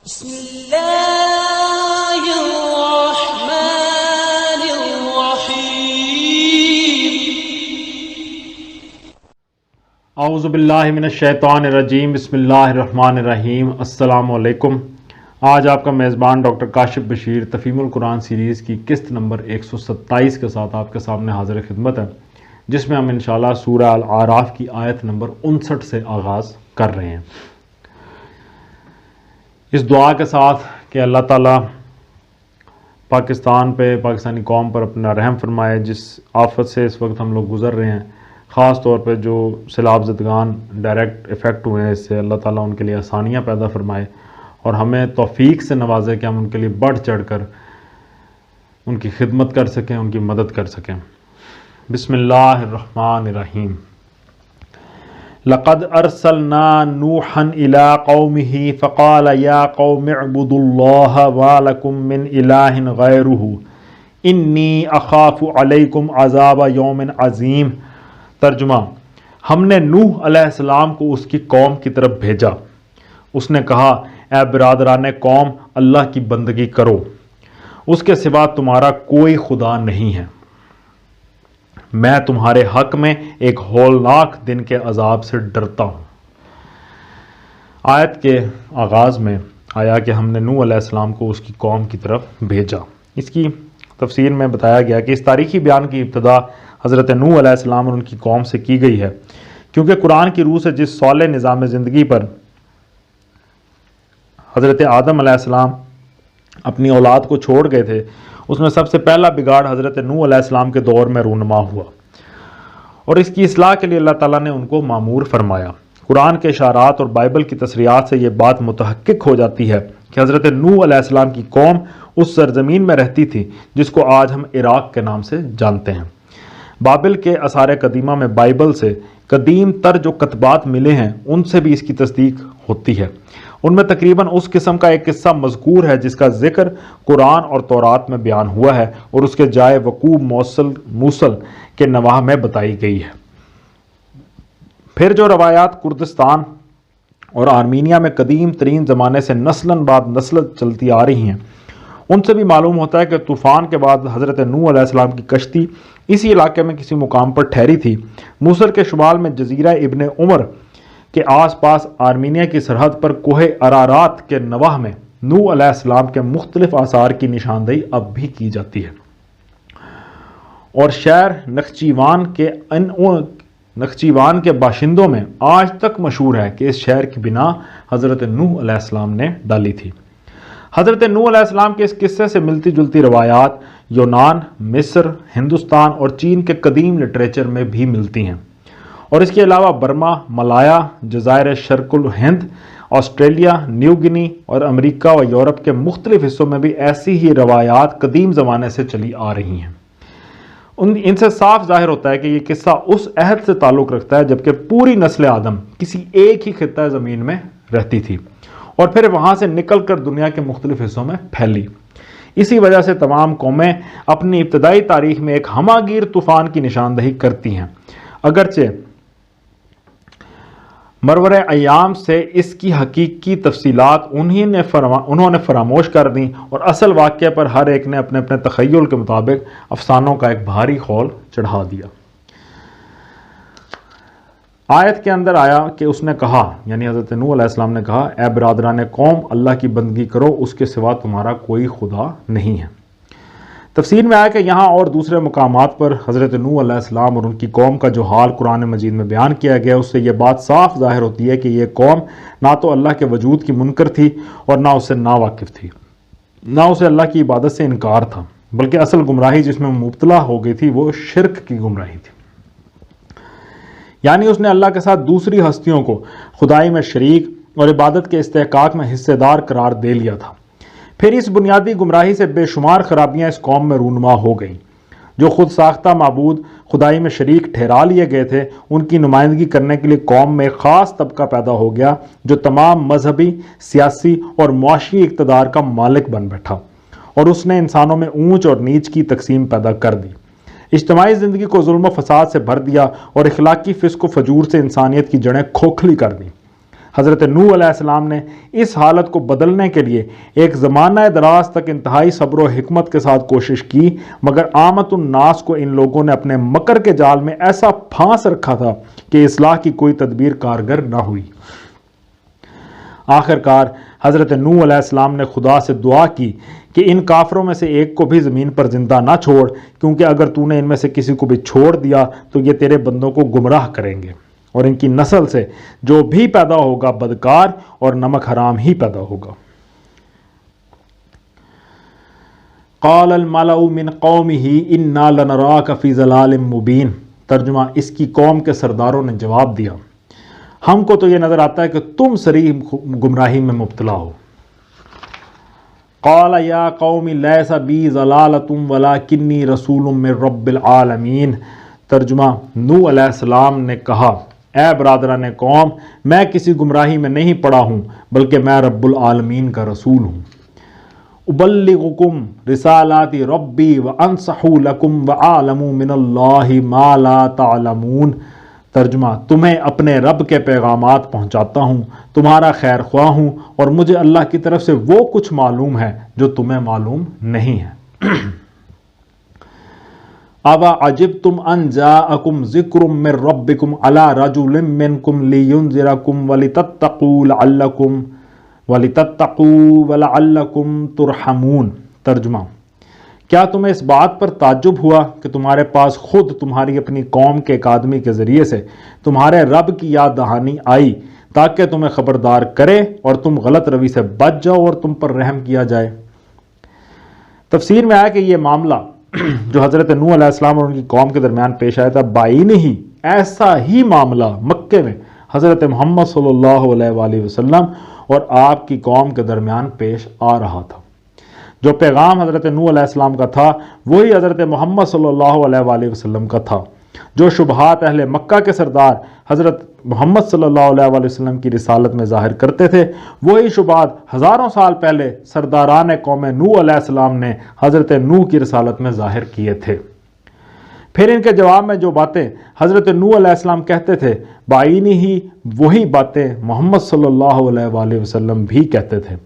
بسم اللہ الرحمن الرحیم اعوذ باللہ من الشیطان الرجیم بسم اللہ الرحمن الرحیم السلام علیکم۔ آج آپ کا میزبان ڈاکٹر کاشف بشیر تفہیم القرآن سیریز کی قسط نمبر 127 کے ساتھ آپ کے سامنے حاضر خدمت ہے، جس میں ہم انشاءاللہ سورہ الاعراف کی آیت نمبر 59 سے آغاز کر رہے ہیں، اس دعا کے ساتھ کہ اللہ تعالیٰ پاکستان پہ، پاکستانی قوم پر اپنا رحم فرمائے۔ جس آفت سے اس وقت ہم لوگ گزر رہے ہیں، خاص طور پہ جو سیلاب زدگان ڈائریکٹ افیکٹ ہوئے ہیں، اس سے اللہ تعالیٰ ان کے لیے آسانیاں پیدا فرمائے اور ہمیں توفیق سے نوازے کہ ہم ان کے لیے بڑھ چڑھ کر ان کی خدمت کر سکیں، ان کی مدد کر سکیں۔ بسم اللہ الرحمن الرحیم۔ لقد ارسلنا نوحا الى قومه فقال یا قوم اعبدوا اللہ ما لکم من الہ غیرہ انی اخاف علیکم عذاب یوم عظیم۔ ترجمہ: ہم نے نوح علیہ السلام کو اس کی قوم کی طرف بھیجا۔ اس نے کہا، اے برادران قوم، اللہ کی بندگی کرو، اس کے سوا تمہارا کوئی خدا نہیں ہے، میں تمہارے حق میں ایک ہولناک دن کے عذاب سے ڈرتا ہوں۔ آیت کے آغاز میں آیا کہ ہم نے نوح علیہ السلام کو اس کی قوم کی طرف بھیجا۔ اس کی تفسیر میں بتایا گیا کہ اس تاریخی بیان کی ابتدا حضرت نوح علیہ السلام اور ان کی قوم سے کی گئی ہے، کیونکہ قرآن کی روح سے جس صالح نظام زندگی پر حضرت آدم علیہ السلام اپنی اولاد کو چھوڑ گئے تھے، اس میں سب سے پہلا بگاڑ حضرت نوح علیہ السلام کے دور میں رونما ہوا، اور اس کی اصلاح کے لیے اللہ تعالیٰ نے ان کو مامور فرمایا۔ قرآن کے اشارات اور بائبل کی تصریحات سے یہ بات متحقق ہو جاتی ہے کہ حضرت نوح علیہ السلام کی قوم اس سرزمین میں رہتی تھی جس کو آج ہم عراق کے نام سے جانتے ہیں۔ بابل کے آثار قدیمہ میں بائبل سے قدیم تر جو کتبات ملے ہیں ان سے بھی اس کی تصدیق ہوتی ہے۔ ان میں تقریباً اس قسم کا ایک قصہ مذکور ہے جس کا ذکر قرآن اور تورات میں بیان ہوا ہے اور اس کے جائے وقوع موصل کے نواح میں بتائی گئی ہے۔ پھر جو روایات کردستان اور آرمینیا میں قدیم ترین زمانے سے نسلاً بعد نسل چلتی آ رہی ہیں، ان سے بھی معلوم ہوتا ہے کہ طوفان کے بعد حضرت نوح علیہ السلام کی کشتی اسی علاقے میں کسی مقام پر ٹھہری تھی۔ موصل کے شمال میں جزیرہ ابن عمر کے آس پاس آرمینیا کی سرحد پر کوہ ارارات کے نواح میں نوح علیہ السلام کے مختلف آثار کی نشاندہی اب بھی کی جاتی ہے، اور شہر نخچیوان کے باشندوں میں آج تک مشہور ہے کہ اس شہر کی بنا حضرت نوح علیہ السلام نے ڈالی تھی۔ حضرت نوح علیہ السلام کے اس قصے سے ملتی جلتی روایات یونان، مصر، ہندوستان اور چین کے قدیم لٹریچر میں بھی ملتی ہیں، اور اس کے علاوہ برما، ملایا، جزائر شرق الہند، آسٹریلیا، نیو گنی اور امریکہ و یورپ کے مختلف حصوں میں بھی ایسی ہی روایات قدیم زمانے سے چلی آ رہی ہیں۔ ان سے صاف ظاہر ہوتا ہے کہ یہ قصہ اس عہد سے تعلق رکھتا ہے جبکہ پوری نسل آدم کسی ایک ہی خطہ زمین میں رہتی تھی اور پھر وہاں سے نکل کر دنیا کے مختلف حصوں میں پھیلی۔ اسی وجہ سے تمام قومیں اپنی ابتدائی تاریخ میں ایک ہمہ گیر طوفان کی نشاندہی کرتی ہیں، اگرچہ مرور ایام سے اس کی حقیقی تفصیلات انہوں نے فراموش کر دیں اور اصل واقعے پر ہر ایک نے اپنے اپنے تخیل کے مطابق افسانوں کا ایک بھاری خول چڑھا دیا۔ آیت کے اندر آیا کہ اس نے کہا، یعنی حضرت نوح علیہ السلام نے کہا، اے برادران قوم، اللہ کی بندگی کرو، اس کے سوا تمہارا کوئی خدا نہیں ہے۔ تفسیر میں آیا کہ یہاں اور دوسرے مقامات پر حضرت نوح علیہ السلام اور ان کی قوم کا جو حال قرآن مجید میں بیان کیا گیا، اس سے یہ بات صاف ظاہر ہوتی ہے کہ یہ قوم نہ تو اللہ کے وجود کی منکر تھی اور نہ اسے ناواقف تھی، نہ اسے اللہ کی عبادت سے انکار تھا، بلکہ اصل گمراہی جس میں مبتلا ہو گئی تھی وہ شرک کی گمراہی تھی، یعنی اس نے اللہ کے ساتھ دوسری ہستیوں کو خدائی میں شریک اور عبادت کے استحقاق میں حصے دار قرار دے لیا تھا۔ پھر اس بنیادی گمراہی سے بے شمار خرابیاں اس قوم میں رونما ہو گئیں۔ جو خود ساختہ معبود خدائی میں شریک ٹھہرا لیے گئے تھے، ان کی نمائندگی کرنے کے لیے قوم میں ایک خاص طبقہ پیدا ہو گیا جو تمام مذہبی، سیاسی اور معاشی اقتدار کا مالک بن بیٹھا، اور اس نے انسانوں میں اونچ اور نیچ کی تقسیم پیدا کر دی، اجتماعی زندگی کو ظلم و فساد سے بھر دیا اور اخلاقی فسق و فجور سے انسانیت کی جڑیں کھوکھلی کر دیں۔ حضرت نوح علیہ السلام نے اس حالت کو بدلنے کے لیے ایک زمانہ دراز تک انتہائی صبر و حکمت کے ساتھ کوشش کی، مگر عامت الناس کو ان لوگوں نے اپنے مکر کے جال میں ایسا پھانس رکھا تھا کہ اصلاح کی کوئی تدبیر کارگر نہ ہوئی۔ آخر کار حضرت نوح علیہ السلام نے خدا سے دعا کی کہ ان کافروں میں سے ایک کو بھی زمین پر زندہ نہ چھوڑ، کیونکہ اگر تو نے ان میں سے کسی کو بھی چھوڑ دیا تو یہ تیرے بندوں کو گمراہ کریں گے، اور ان کی نسل سے جو بھی پیدا ہوگا بدکار اور نمک حرام ہی پیدا ہوگا۔ قال الملأ من قومه انا لنراك في ضلال مبين۔ ترجمہ، اس کی قوم کے سرداروں نے جواب دیا، ہم کو تو یہ نظر آتا ہے کہ تم صریح گمراہی میں مبتلا ہو۔ قال یا قوم لیس بی ضلالۃ ولکنی رسول من رب العالمین۔ ترجمہ، نوح علیہ السلام نے کہا، اے برادران قوم، میں کسی گمراہی میں نہیں پڑا ہوں، بلکہ میں رب العالمین کا رسول ہوں۔ ابلغکم رسالات ربی وانصح لکم وعالم من اللہ ما لا تعلمون۔ ترجمہ، تمہیں اپنے رب کے پیغامات پہنچاتا ہوں، تمہارا خیر خواہ ہوں، اور مجھے اللہ کی طرف سے وہ کچھ معلوم ہے جو تمہیں معلوم نہیں ہے۔ اَوَ عَجِبْتُمْ أَنْ جَاءَكُمْ ذِكْرٌ مِّن رَبِّكُمْ عَلَىٰ رَجُلٍ مِّنْكُمْ لِيُنذِرَكُمْ وَلِتَتَّقُوا وَلَعَلَّكُمْ تُرْحَمُونَ۔ ترجمہ، کیا تمہیں اس بات پر تعجب ہوا کہ تمہارے پاس خود تمہاری اپنی قوم کے ایک آدمی کے ذریعے سے تمہارے رب کی یاد دہانی آئی تاکہ تمہیں خبردار کرے اور تم غلط روی سے بچ جاؤ اور تم پر رحم کیا جائے؟ تفسیر میں آیا کہ یہ معاملہ جو حضرت نوح علیہ السلام اور ان کی قوم کے درمیان پیش آیا تھا، بعین ہی ایسا ہی معاملہ مکے میں حضرت محمد صلی اللہ علیہ وآلہ وسلم اور آپ کی قوم کے درمیان پیش آ رہا تھا۔ جو پیغام حضرت نوح علیہ السلام کا تھا وہی حضرت محمد صلی اللہ علیہ وآلہ وسلم کا تھا۔ جو شبہات اہل مکہ کے سردار حضرت محمد صلی اللہ علیہ وآلہ وسلم کی رسالت میں ظاہر کرتے تھے، وہی شبہات ہزاروں سال پہلے سرداران قوم نوح علیہ السلام نے حضرت نوح کی رسالت میں ظاہر کیے تھے۔ پھر ان کے جواب میں جو باتیں حضرت نوح علیہ السلام کہتے تھے، بعینی ہی وہی باتیں محمد صلی اللہ علیہ وآلہ وسلم بھی کہتے تھے۔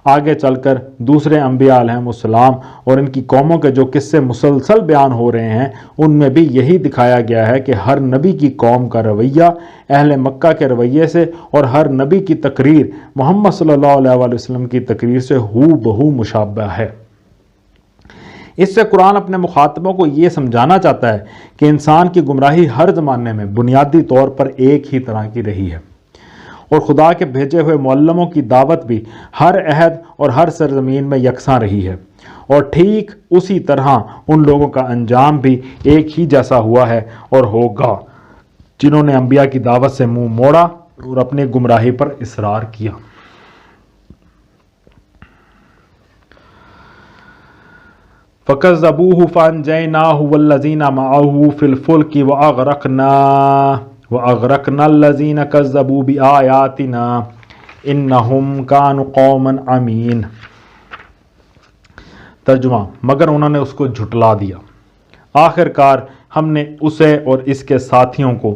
آگے چل کر دوسرے انبیاء علیہم السلام اور ان کی قوموں کے جو قصے مسلسل بیان ہو رہے ہیں، ان میں بھی یہی دکھایا گیا ہے کہ ہر نبی کی قوم کا رویہ اہل مکہ کے رویے سے اور ہر نبی کی تقریر محمد صلی اللہ علیہ وآلہ وسلم کی تقریر سے ہو بہو مشابہ ہے۔ اس سے قرآن اپنے مخاطبوں کو یہ سمجھانا چاہتا ہے کہ انسان کی گمراہی ہر زمانے میں بنیادی طور پر ایک ہی طرح کی رہی ہے، اور خدا کے بھیجے ہوئے معلموں کی دعوت بھی ہر عہد اور ہر سرزمین میں یکساں رہی ہے، اور ٹھیک اسی طرح ان لوگوں کا انجام بھی ایک ہی جیسا ہوا ہے اور ہوگا جنہوں نے انبیاء کی دعوت سے منہ موڑا اور اپنی گمراہی پر اصرار کیا۔ فَكَذَّبُوهُ فَأَنجَيْنَاهُ وَالَّذِينَ مَعَهُ فِي الْفُلْكِ وَأَغْرَقْنَا الَّذِينَ كَذَّبُوا بِآيَاتِنَا إِنَّهُمْ كَانُوا قَوْمًا عَمِينَ۔ ترجمہ، مگر انہوں نے اس کو جھٹلا دیا، آخر کار ہم نے اسے اور اس کے ساتھیوں کو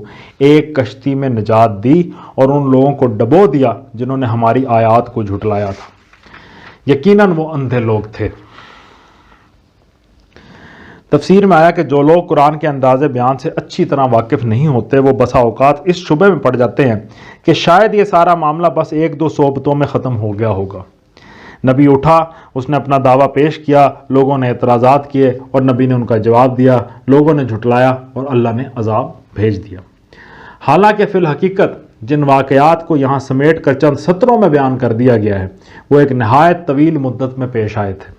ایک کشتی میں نجات دی اور ان لوگوں کو ڈبو دیا جنہوں نے ہماری آیات کو جھٹلایا تھا، یقیناً وہ اندھے لوگ تھے۔ تفسیر میں آیا کہ جو لوگ قرآن کے انداز بیان سے اچھی طرح واقف نہیں ہوتے، وہ بسا اوقات اس شبے میں پڑ جاتے ہیں کہ شاید یہ سارا معاملہ بس ایک دو صحبتوں میں ختم ہو گیا ہوگا۔ نبی اٹھا، اس نے اپنا دعویٰ پیش کیا، لوگوں نے اعتراضات کیے اور نبی نے ان کا جواب دیا، لوگوں نے جھٹلایا اور اللہ نے عذاب بھیج دیا۔ حالانکہ فی الحقیقت جن واقعات کو یہاں سمیٹ کر چند سطروں میں بیان کر دیا گیا ہے وہ ایک نہایت طویل مدت میں پیش آئے تھے۔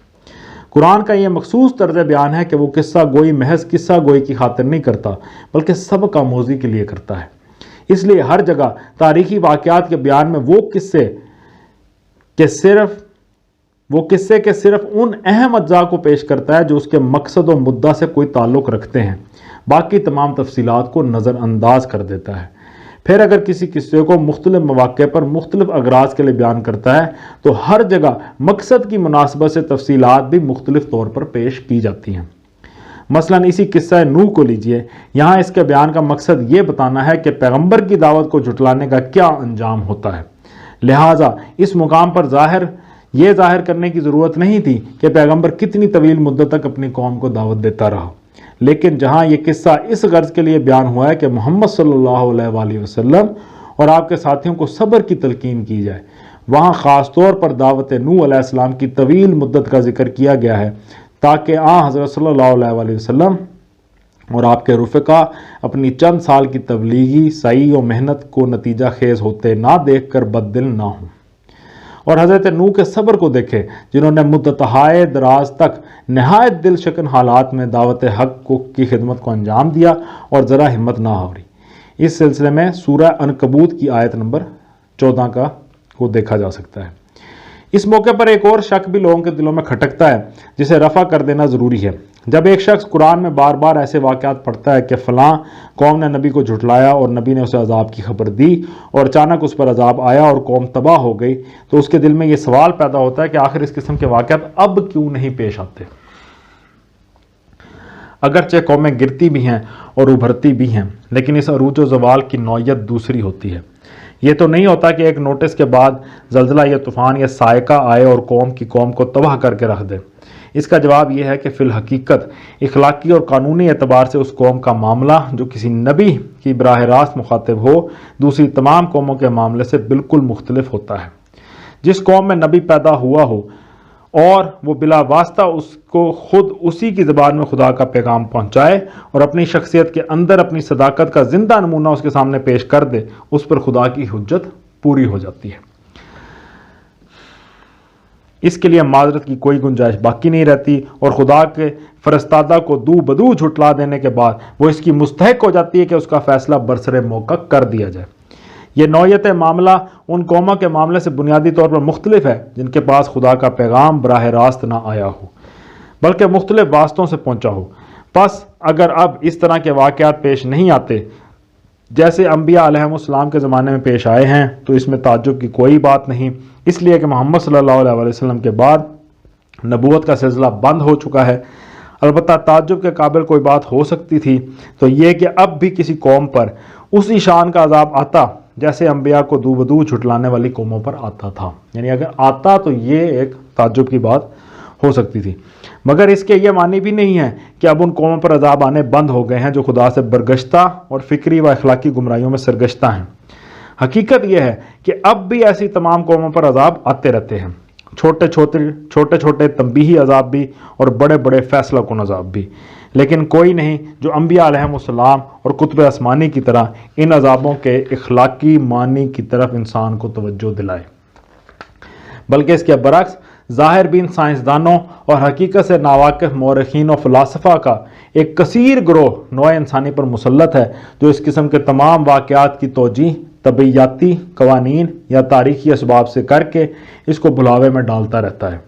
قرآن کا یہ مخصوص طرز بیان ہے کہ وہ قصہ گوئی محض قصہ گوئی کی خاطر نہیں کرتا، بلکہ سبق آموزی کے لیے کرتا ہے۔ اس لیے ہر جگہ تاریخی واقعات کے بیان میں وہ قصے کے صرف ان اہم اجزاء کو پیش کرتا ہے جو اس کے مقصد و مدعا سے کوئی تعلق رکھتے ہیں، باقی تمام تفصیلات کو نظر انداز کر دیتا ہے۔ پھر اگر کسی قصے کو مختلف مواقع پر مختلف اغراض کے لیے بیان کرتا ہے تو ہر جگہ مقصد کی مناسبت سے تفصیلات بھی مختلف طور پر پیش کی جاتی ہیں۔ مثلا اسی قصہ نوح کو لیجئے، یہاں اس کے بیان کا مقصد یہ بتانا ہے کہ پیغمبر کی دعوت کو جھٹلانے کا کیا انجام ہوتا ہے۔ لہٰذا اس مقام پر یہ ظاہر کرنے کی ضرورت نہیں تھی کہ پیغمبر کتنی طویل مدت تک اپنی قوم کو دعوت دیتا رہا، لیکن جہاں یہ قصہ اس غرض کے لیے بیان ہوا ہے کہ محمد صلی اللہ علیہ وآلہ وسلم اور آپ کے ساتھیوں کو صبر کی تلقین کی جائے، وہاں خاص طور پر دعوت نوح علیہ السلام کی طویل مدت کا ذکر کیا گیا ہے تاکہ حضرت صلی اللہ علیہ وآلہ وسلم اور آپ کے رفقا اپنی چند سال کی تبلیغی سعی و محنت کو نتیجہ خیز ہوتے نہ دیکھ کر بد دل نہ ہوں، اور حضرت نوح کے صبر کو دیکھے جنہوں نے مدتہائے دراز تک نہایت دل شکن حالات میں دعوت حق کی خدمت کو انجام دیا اور ذرا ہمت نہ ہاری۔ اس سلسلے میں سورہ عنکبوت کی آیت نمبر 14 کو دیکھا جا سکتا ہے۔ اس موقع پر ایک اور شک بھی لوگوں کے دلوں میں کھٹکتا ہے جسے رفع کر دینا ضروری ہے۔ جب ایک شخص قرآن میں بار بار ایسے واقعات پڑھتا ہے کہ فلاں قوم نے نبی کو جھٹلایا اور نبی نے اسے عذاب کی خبر دی اور اچانک اس پر عذاب آیا اور قوم تباہ ہو گئی، تو اس کے دل میں یہ سوال پیدا ہوتا ہے کہ آخر اس قسم کے واقعات اب کیوں نہیں پیش آتے؟ اگرچہ قومیں گرتی بھی ہیں اور ابھرتی بھی ہیں، لیکن اس عروج و زوال کی نوعیت دوسری ہوتی ہے۔ یہ تو نہیں ہوتا کہ ایک نوٹس کے بعد زلزلہ یا طوفان یا صاعقہ آئے اور قوم کو تباہ کر کے رکھ دے۔ اس کا جواب یہ ہے کہ فی الحقیقت اخلاقی اور قانونی اعتبار سے اس قوم کا معاملہ جو کسی نبی کی براہ راست مخاطب ہو دوسری تمام قوموں کے معاملے سے بالکل مختلف ہوتا ہے۔ جس قوم میں نبی پیدا ہوا ہو اور وہ بلا واسطہ اس کو خود اسی کی زبان میں خدا کا پیغام پہنچائے اور اپنی شخصیت کے اندر اپنی صداقت کا زندہ نمونہ اس کے سامنے پیش کر دے، اس پر خدا کی حجت پوری ہو جاتی ہے۔ اس کے لیے معذرت کی کوئی گنجائش باقی نہیں رہتی اور خدا کے فرستادہ کو دو بدو جھٹلا دینے کے بعد وہ اس کی مستحق ہو جاتی ہے کہ اس کا فیصلہ برسر موقع کر دیا جائے۔ یہ نوعیت معاملہ ان قوموں کے معاملے سے بنیادی طور پر مختلف ہے جن کے پاس خدا کا پیغام براہ راست نہ آیا ہو بلکہ مختلف واسطوں سے پہنچا ہو۔ پس اگر اب اس طرح کے واقعات پیش نہیں آتے جیسے انبیاء علیہ السلام کے زمانے میں پیش آئے ہیں تو اس میں تعجب کی کوئی بات نہیں، اس لیے کہ محمد صلی اللہ علیہ وسلم کے بعد نبوت کا سلسلہ بند ہو چکا ہے۔ البتہ تعجب کے قابل کوئی بات ہو سکتی تھی تو یہ کہ اب بھی کسی قوم پر اسی شان کا عذاب آتا جیسے انبیاء کو دو بدو جھٹلانے والی قوموں پر آتا تھا، یعنی اگر آتا تو یہ ایک تعجب کی بات ہو سکتی تھی، مگر اس کے یہ معنی بھی نہیں ہے کہ اب ان قوموں پر عذاب آنے بند ہو گئے ہیں جو خدا سے برگشتہ اور فکری و اخلاقی گمراہیوں میں سرگشتہ ہیں۔ حقیقت یہ ہے کہ اب بھی ایسی تمام قوموں پر عذاب آتے رہتے ہیں، چھوٹے چھوٹے تنبیہی عذاب بھی اور بڑے بڑے فیصلہ کن عذاب بھی، لیکن کوئی نہیں جو انبیاء علیہ السلام اور کتب آسمانی کی طرح ان عذابوں کے اخلاقی معنی کی طرف انسان کو توجہ دلائے، بلکہ اس کے برعکس ظاہر بین سائنسدانوں اور حقیقت سے ناواقف مورخین و فلاسفہ کا ایک کثیر گروہ نوع انسانی پر مسلط ہے جو اس قسم کے تمام واقعات کی توجیہ طبیعیاتی قوانین یا تاریخی اسباب سے کر کے اس کو بھلاوے میں ڈالتا رہتا ہے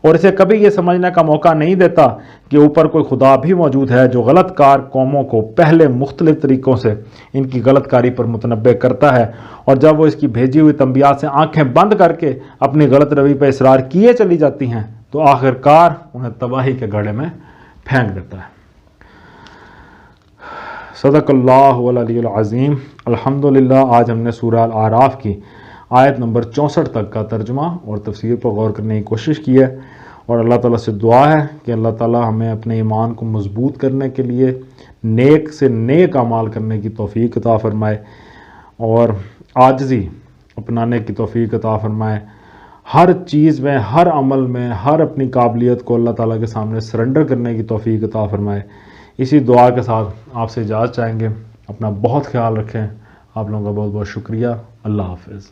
اور اسے کبھی یہ سمجھنے کا موقع نہیں دیتا کہ اوپر کوئی خدا بھی موجود ہے جو غلط کار قوموں کو پہلے مختلف طریقوں سے ان کی غلط کاری پر متنبع کرتا ہے، اور جب وہ اس کی بھیجی ہوئی تنبیہات سے آنکھیں بند کر کے اپنی غلط روی پہ اصرار کیے چلی جاتی ہیں تو آخر کار انہیں تباہی کے گڑھے میں پھینک دیتا ہے۔ صدق اللہ العلی العظیم۔ الحمدللہ آج ہم نے سورہ الاعراف کی آیت نمبر 64 تک کا ترجمہ اور تفسیر پر غور کرنے کی کوشش کی ہے، اور اللہ تعالیٰ سے دعا ہے کہ اللہ تعالیٰ ہمیں اپنے ایمان کو مضبوط کرنے کے لیے نیک سے نیک اعمال کرنے کی توفیق عطا فرمائے اور عاجزی اپنانے کی توفیق عطا فرمائے، ہر چیز میں، ہر عمل میں، ہر اپنی قابلیت کو اللہ تعالیٰ کے سامنے سرنڈر کرنے کی توفیق عطا فرمائے۔ اسی دعا کے ساتھ آپ سے اجازت چاہیں گے۔ اپنا بہت خیال رکھیں۔ آپ لوگوں کا بہت بہت شکریہ۔ اللہ حافظ۔